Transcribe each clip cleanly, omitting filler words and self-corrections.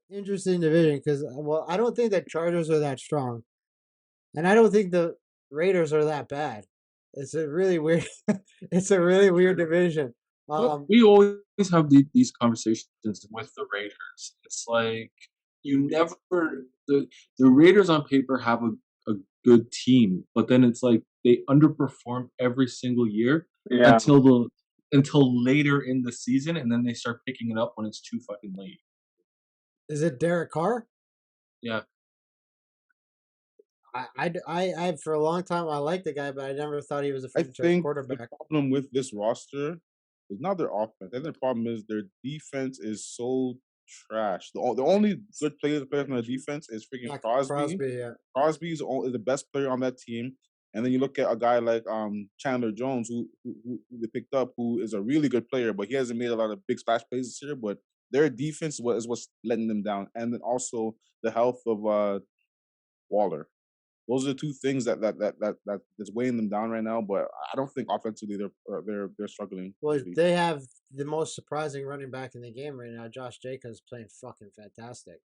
interesting division because, well, I don't think the Chargers are that strong, and I don't think the Raiders are that bad. It's a really weird. It's a really weird division. Well, Um, we always have these conversations with the Raiders. It's like you never the the Raiders on paper have a good team, but then it's like they underperform every single year Yeah. until the until later in the season, and then they start picking it up when it's too fucking late. is it Derek Carr? Yeah, I for a long time I liked the guy, but I never thought he was a I franchise think the quarterback. problem with this roster is not their offense. I think the problem is their defense is so trash. The only good players on the defense is freaking Not Crosby. Crosby, yeah. Crosby is the best player on that team. And then you look at a guy like Chandler Jones, who they picked up, who is a really good player, but he hasn't made a lot of big splash plays this year. But their defense is what's letting them down, and then also the health of Waller. Those are the two things that's weighing them down right now. But I don't think offensively they're struggling. Well, Really. they have the most surprising running back in the game right now. Josh Jacobs playing fucking fantastic,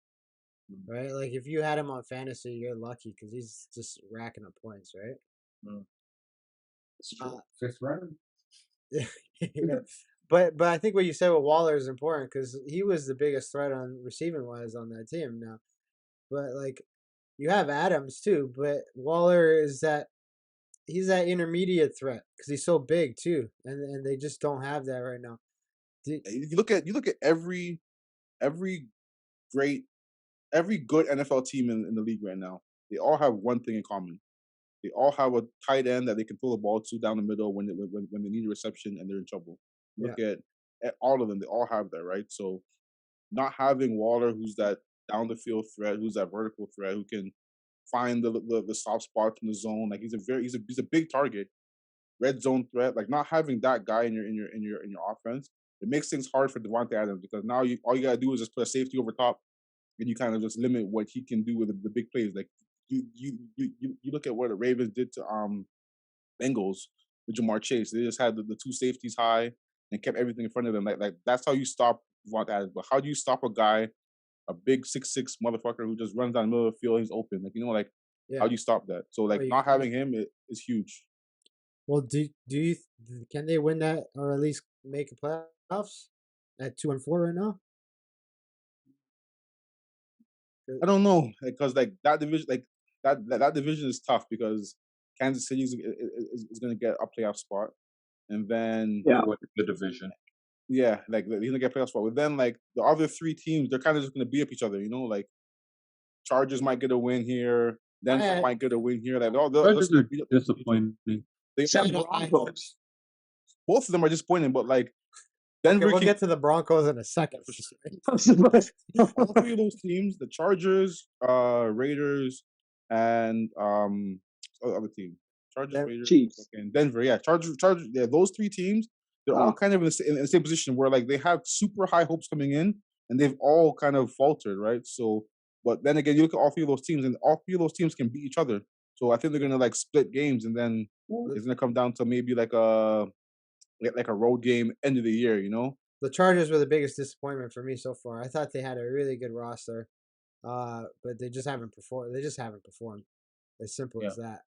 right? Like if you had him on fantasy, you're lucky because he's just racking up points, right? mm, it's Uh, true. Fifth round. yeah. But I think what you said with Waller is important because he was the biggest threat on receiving wise on that team now. But like you have Adams too, but Waller is that he's that intermediate threat because he's so big too, and they just don't have that right now. You look at every great every good NFL team in the league right now. They all have one thing in common. They all have a tight end that they can throw the ball to down the middle when they need a reception and they're in trouble. Yeah, Look at all of them; they all have that, right? So not having Waller, who's that down the field threat, who's that vertical threat, who can find the soft spots in the zone, like he's a big target, red zone threat. Like not having that guy in your offense, it makes things hard for Devontae Adams because now all you gotta do is just put a safety over top and you kind of just limit what he can do with the big plays. Like you look at what the Ravens did to Bengals with Jamar Chase. They just had the two safeties high and kept everything in front of them. Like that's how you stop Devontae Adams. But how do you stop a guy, a big 6'6" motherfucker who just runs down the middle of the field, he's open. Like like how yeah. do you stop that? So like Well, you not can't. having him is huge. Well, do you can they win that or at least make a playoffs at 2-4 right now? I don't know because like that division, like that division is tough because Kansas City is going to get a playoff spot, and then Yeah. With the division. yeah, like he's gonna get playoff spot. But then like the other three teams, they're kind of just gonna beat up each other. Like Chargers might get a win here, Denver I might get a win here. Like they're Chargers just gonna are beat up each other. disappointing. They I Except had high Broncos. hopes. both of them are disappointing, but like Okay, Denver we'll can get to the Broncos in a second. all three of those teams, the Chargers, Raiders, and other team. Chargers, Then Raiders, Chiefs. and Denver. Yeah, Chargers. Yeah, those three teams, they're all kind of in the same position where like they have super high hopes coming in, and they've all kind of faltered, right? So, but then again, you look at all three of those teams, and all three of those teams can beat each other. So I think they're gonna like split games, and then it's gonna come down to maybe like a road game end of the year. the Chargers were the biggest disappointment for me so far. I thought they had a really good roster, but they just haven't performed. They just haven't performed. As simple Yeah. as that.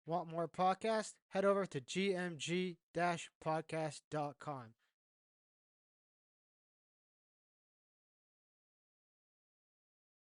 Want more podcasts? Head over to gmg-podcast.com.